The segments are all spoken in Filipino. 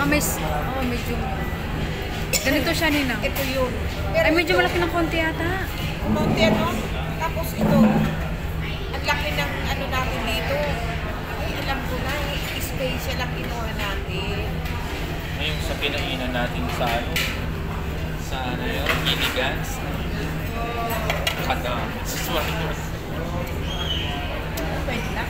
Oo, medium. Ganito siya, Ninang. Ito yun. Pero Ay, medyo malaki ng konti yata. konti ano? Tapos ito, ang laki ng ano natin dito. Ay, alam ko na, special ang kinuha natin. Ngayon sa pinainan natin sa ano? Sa ano yun? Giligans. Kada. Suswarios. Pwede na.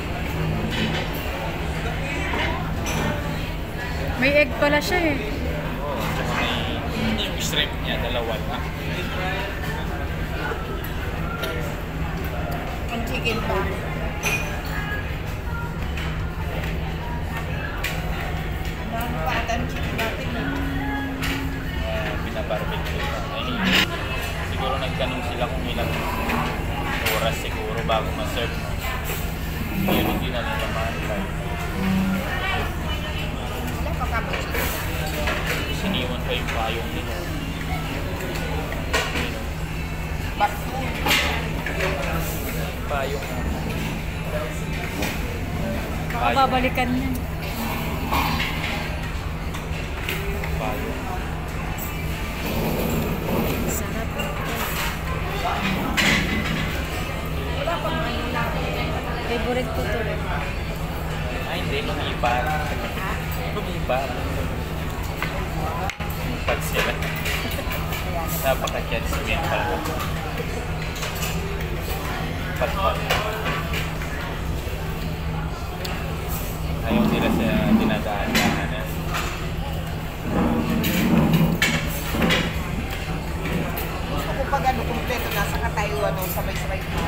May egg pala siya eh. Oo, tsaka may yung shrimp niya, dalawa na. Ang chicken pa. Ano pa ata ang chicken natin? Binabarbecue pa. Ay, siguro nagtanong sila kung ilang oras siguro bago ma-serve. Ngayon hindi na nila ma-try. Wala pa kami chicken. Siniwan pa yung payong nila. Baso. Payong na. Baka babalikan niya. Payong. Sarap. Wala pang ano natin. Favorite ko to eh. Ay, hindi. Lumipat. Ha? Lumipat. Lumipat sila. Napaka-judgmental. Pat-pat. Ayaw nila sa dinadaan-daanan. Gusto ko pag ano, kumpleto na sa katayo, ano, sabay-sabay na.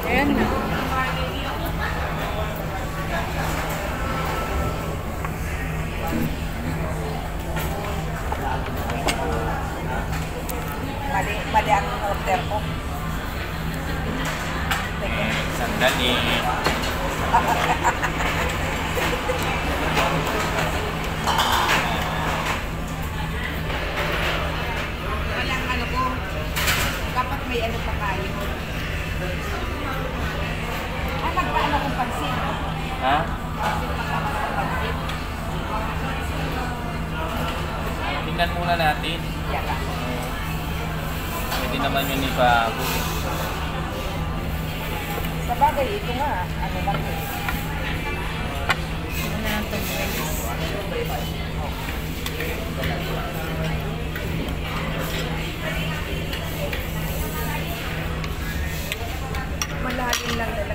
Ayan na. Mali ang order ko. Sandali. Walang ano ko. Dapat may ano pa kayo. Ah, nagpaano kong pansin. Ha? Pansin. Tingnan muna natin. Yala. Pwede naman yun ipago. Sa bagay, ito nga. Ano lang eh. Ano na lang ito. Malalim lang talaga.